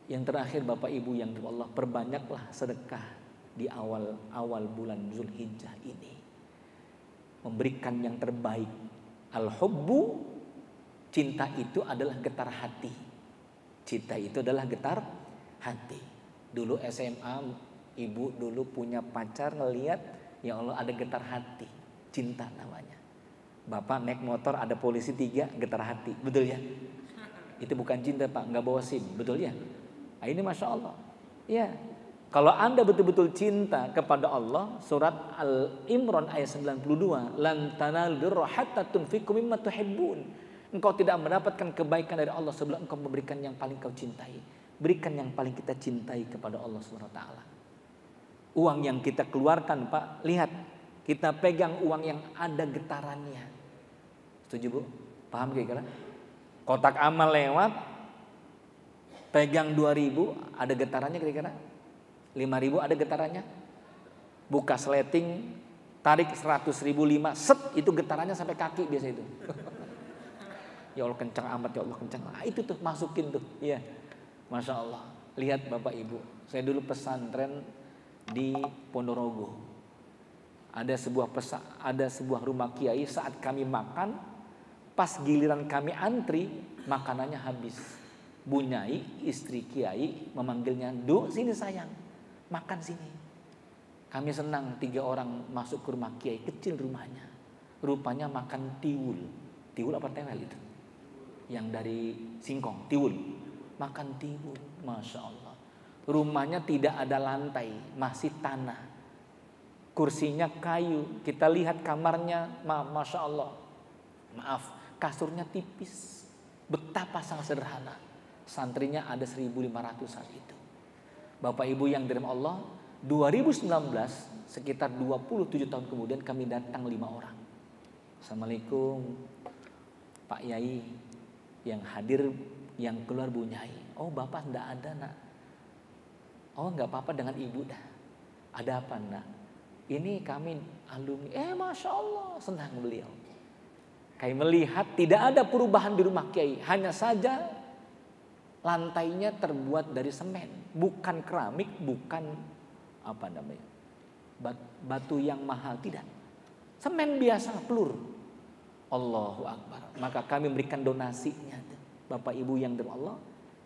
Yang terakhir Bapak Ibu yang dari Allah, perbanyaklah sedekah di awal bulan Zulhijjah ini. Memberikan yang terbaik. Al-hubbu, cinta itu adalah getar hati. Cinta itu adalah getar hati. Dulu SMA, ibu dulu punya pacar, ngelihat, ya Allah ada getar hati. Cinta namanya. Bapak naik motor ada polisi 3, getar hati. Betul ya? Itu bukan cinta Pak, nggak bawa SIM. Betul ya? Nah, ini Masya Allah. Ya. Kalau Anda betul-betul cinta kepada Allah, surat Al-Imran ayat 92, lan tanalul birra hatta tunfiqu mimma tuhibbun. Engkau tidak mendapatkan kebaikan dari Allah sebelum engkau memberikan yang paling kau cintai. Berikan yang paling kita cintai kepada Allah Subhanahu wa taala. Uang yang kita keluarkan, Pak, lihat, kita pegang uang yang ada getarannya. Setuju, Bu? Paham kira-kira? Kotak amal lewat, pegang 2.000, ada getarannya kira-kira? 5.000 ada getarannya? Buka sleting, tarik 100.005, set, itu getarannya sampai kaki biasa itu. Ya Allah kencang amat, ya Allah kencang. Nah, itu tuh masukin tuh, iya. Masya Allah. Lihat Bapak Ibu, saya dulu pesantren di Ponorogo. Ada sebuah rumah kiai, saat kami makan, pas giliran kami antri, makanannya habis. Bunyai, istri kiai memanggilnya, "Du, sini sayang, makan sini." Kami senang 3 orang masuk ke rumah kiai, kecil rumahnya. Rupanya makan tiwul. Tiwul apa tewel itu? Yang dari singkong, tiwul. Makan tiwul, Masya Allah. Rumahnya tidak ada lantai, masih tanah. Kursinya kayu. Kita lihat kamarnya, Masya Allah. Maaf, kasurnya tipis. Betapa sangat sederhana. Santrinya ada 1.500 saat itu. Bapak Ibu yang dirahmati Allah, 2019, sekitar 27 tahun kemudian kami datang 5 orang. Assalamualaikum Pak Yai. Yang hadir, yang keluar Bunyai. Oh Bapak enggak ada nak. Oh enggak apa-apa dengan Ibu dah. Ada apa nak? Ini kami alumni. Masya Allah, senang beliau. Kayak melihat tidak ada perubahan di rumah kiai. Hanya saja lantainya terbuat dari semen. Bukan keramik, bukan apa namanya, batu yang mahal, tidak. Semen biasa, pelur. Allahu Akbar. Maka kami memberikan donasinya. Bapak Ibu yang dari Allah,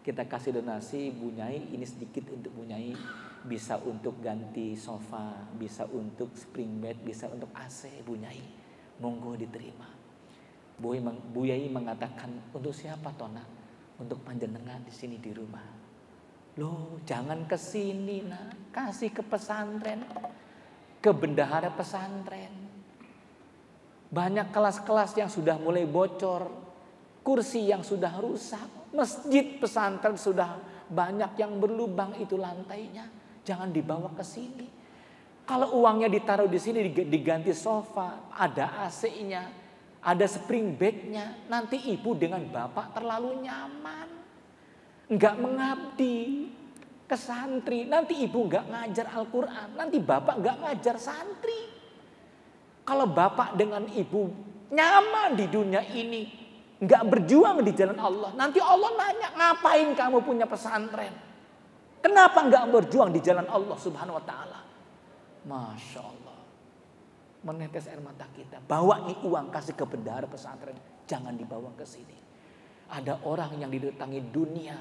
kita kasih donasi Bunyai, ini sedikit untuk Bunyai. Bisa untuk ganti sofa, bisa untuk spring bed, bisa untuk AC Bunyai. Monggo diterima. Bu Yai mengatakan, untuk siapa Tona? Untuk panjenengan di sini di rumah. Loh, jangan ke sini nak, kasih ke pesantren, ke bendahara pesantren. Banyak kelas-kelas yang sudah mulai bocor, kursi yang sudah rusak, masjid pesantren sudah banyak yang berlubang itu lantainya. Jangan dibawa ke sini. Kalau uangnya ditaruh di sini diganti sofa, ada AC-nya, ada spring bed-nya, nanti ibu dengan bapak terlalu nyaman. Enggak mengabdi ke santri, nanti ibu enggak ngajar Al-Quran, nanti bapak enggak ngajar santri. Kalau bapak dengan ibu nyaman di dunia ini, enggak berjuang di jalan Allah, nanti Allah nanya, ngapain kamu punya pesantren? Kenapa enggak berjuang di jalan Allah Subhanahu wa taala? Masya Allah. Menetes air mata kita. Bawa nih uang, kasih ke bendahara pesantren, jangan dibawa ke sini. Ada orang yang didatangi dunia.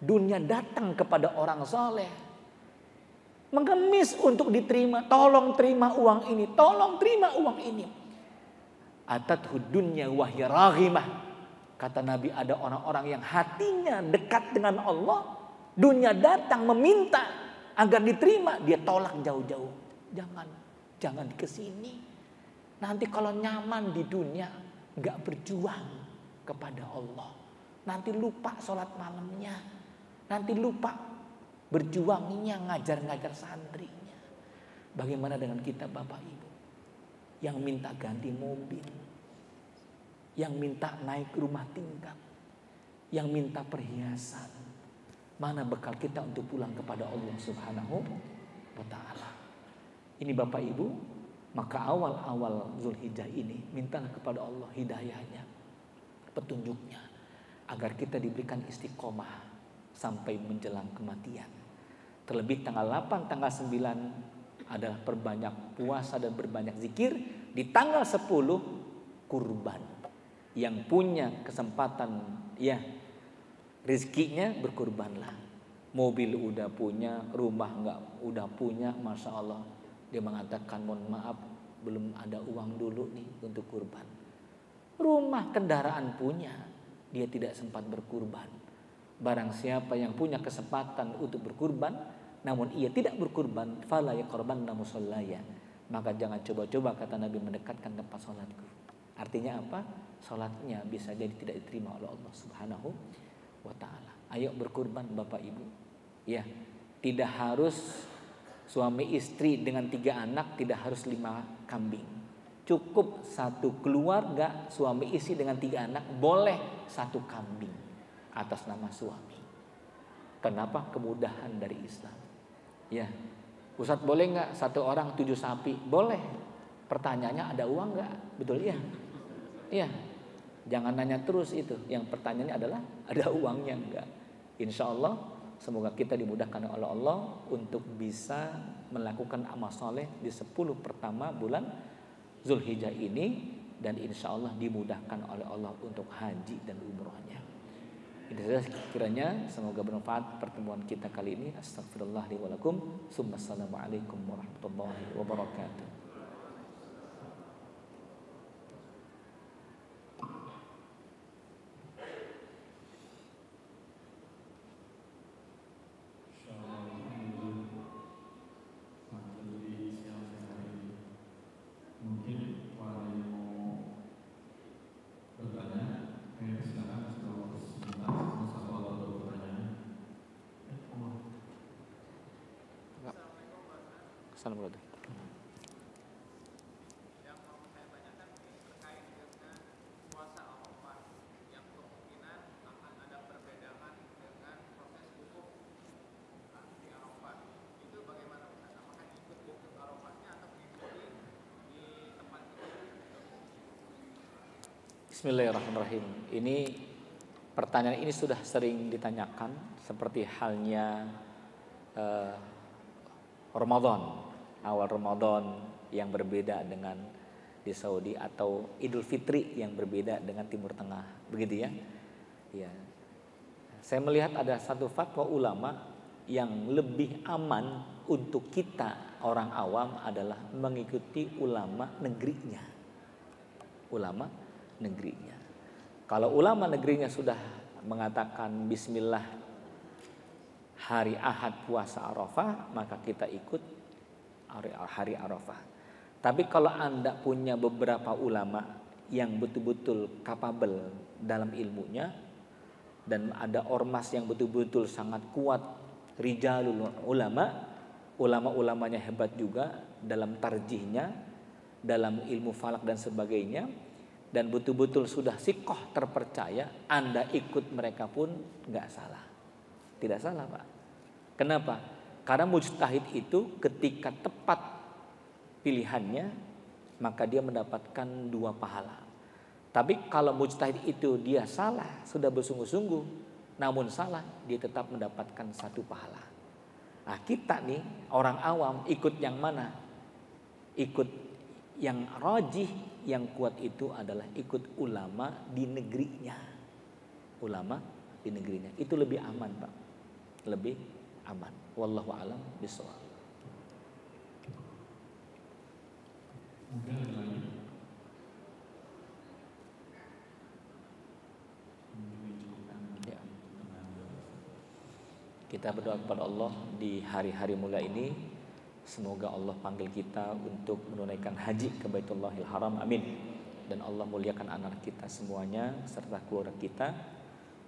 Dunia datang kepada orang soleh, mengemis untuk diterima. Tolong terima uang ini, tolong terima uang ini. Atathu dunya wahya raghimah. Kata Nabi, ada orang-orang yang hatinya dekat dengan Allah. Dunia datang meminta agar diterima, dia tolak jauh-jauh. Jangan kesini. Nanti kalau nyaman di dunia, gak berjuang kepada Allah. Nanti lupa sholat malamnya. Nanti lupa berjuangnya ngajar-ngajar santrinya. Bagaimana dengan kita Bapak Ibu yang minta ganti mobil, yang minta naik rumah tingkat, yang minta perhiasan, Mana bekal kita untuk pulang kepada Allah Subhanahu wa ta'ala. Ini Bapak Ibu, maka awal-awal Zulhijjah ini mintalah kepada Allah hidayahnya, petunjuknya, agar kita diberikan istiqomah sampai menjelang kematian. Terlebih tanggal 8, tanggal 9 adalah perbanyak puasa dan berbanyak zikir. Di tanggal 10 kurban. Yang punya kesempatan ya rezekinya berkurbanlah. Mobil udah punya, rumah enggak udah punya, Masya Allah. Dia mengatakan mohon maaf belum ada uang dulu nih untuk kurban. Rumah, kendaraan punya, dia tidak sempat berkurban. Barang siapa yang punya kesempatan untuk berkurban namun ia tidak berkurban, fala yaqrabanna musallaya, maka jangan coba-coba kata Nabi mendekatkan tempat salatku. Artinya apa? Salatnya bisa jadi tidak diterima oleh Allah Subhanahu wa ta'ala. Ayo berkurban Bapak Ibu. Ya, tidak harus suami istri dengan 3 anak, tidak harus 5 kambing. Cukup satu keluarga suami istri dengan 3 anak boleh 1 kambing atas nama suami. Kenapa? Kemudahan dari Islam. Ya, Ustadz boleh nggak 1 orang 7 sapi? Boleh. Pertanyaannya ada uang nggak? Betul ya? Iya. Jangan nanya terus itu. Yang pertanyaannya adalah ada uangnya nggak? Insya Allah semoga kita dimudahkan oleh Allah untuk bisa melakukan amal soleh di 10 pertama bulan Zulhijjah ini, dan insya Allah dimudahkan oleh Allah untuk haji dan umrohnya. Ini saja kiranya, semoga bermanfaat pertemuan kita kali ini. Astagfirullah li wa lakum. Assalamualaikum warahmatullahi wabarakatuh. Assalamualaikum. Yang mau saya tanyakan ini terkait dengan puasa Arafah yang kemungkinan akan ada perbedaan dengan proses wukuf di Arafah. Itu bagaimana Ustaz? Apakah ikut wukuf Arafahnya atau mengikuti di tempat itu? Bismillahirrahmanirrahim. Ini pertanyaan ini sudah sering ditanyakan, seperti halnya Ramadan. Awal Ramadan yang berbeda dengan di Saudi, atau Idul Fitri yang berbeda dengan Timur Tengah, begitu ya. Ya. Saya melihat ada satu fatwa ulama yang lebih aman untuk kita orang awam adalah mengikuti ulama negerinya. Ulama negerinya. Kalau ulama negerinya sudah mengatakan bismillah hari Ahad puasa Arafah, maka kita ikut hari Arafah. Tapi kalau Anda punya beberapa ulama yang betul-betul capable dalam ilmunya, dan ada ormas yang betul-betul sangat kuat, rijalul ulama, ulama-ulamanya hebat juga dalam tarjihnya, dalam ilmu falak dan sebagainya, dan betul-betul sudah sikoh terpercaya, Anda ikut mereka pun nggak salah. Tidak salah, Pak. Kenapa? Karena mujtahid itu ketika tepat pilihannya, maka dia mendapatkan 2 pahala. Tapi kalau mujtahid itu dia salah, sudah bersungguh-sungguh, namun salah, dia tetap mendapatkan 1 pahala. Nah, kita nih orang awam ikut yang mana? Ikut yang rajih, yang kuat itu adalah ikut ulama di negerinya. Ulama di negerinya. Itu lebih aman, Pak. Lebih aman. Wallahu a'lam bishawab. Ya. Kita berdoa kepada Allah di hari-hari mulia ini, semoga Allah panggil kita untuk menunaikan haji ke Baitullahil Haram. Amin. Dan Allah muliakan anak kita semuanya serta keluarga kita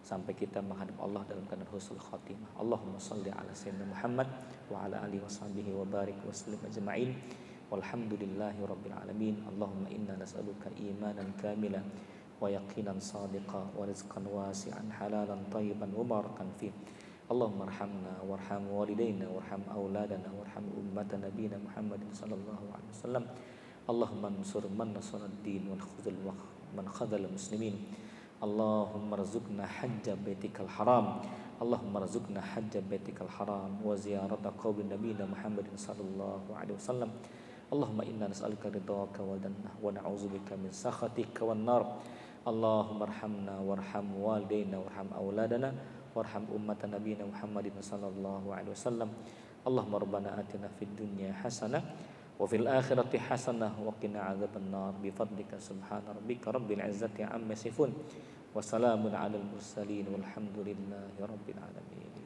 sampai kita menghadap Allah dalam keadaan husnul khatimah. Allahumma shalli ala sayyidina Muhammad wa ala alihi washabihi wa barik wa sallim ajma'in. Walhamdulillahi rabbil alamin. Allahumma inna nas'aluka imanan kamilan wa yaqinan sadiqan wa rizqan wasi'an halalan tayyiban mubarakan fi Allahumma arhamna warham walidayna warham auladana warham ummata nabiyina Muhammadin sallallahu alaihi wasallam. Allahumma ansur man nasara ad-din wal khudhul man khadhal muslimin. Allahumma rzuqna hajja baitikal haram. Allahumma rzuqna hajja baitikal haram wa ziyarata qabri nabiyina Muhammadin sallallahu alaihi wasallam. Allahumma inna nas'aluka ridhaka wal jannah wa na'udzubika min sakhatika wan nar. Allahumma arhamna warham walidayna warham auladana warham ummata nabiyina Muhammadin sallallahu alaihi wasallam. Allahumma rabbana atina fid dunya hasanah wa fil akhirati hasanah wa qina adzabannar bi fadlika subhana rabbika rabbil izzati amma yasifun wa salamun alal mursalin walhamdulillahi rabbil alamin.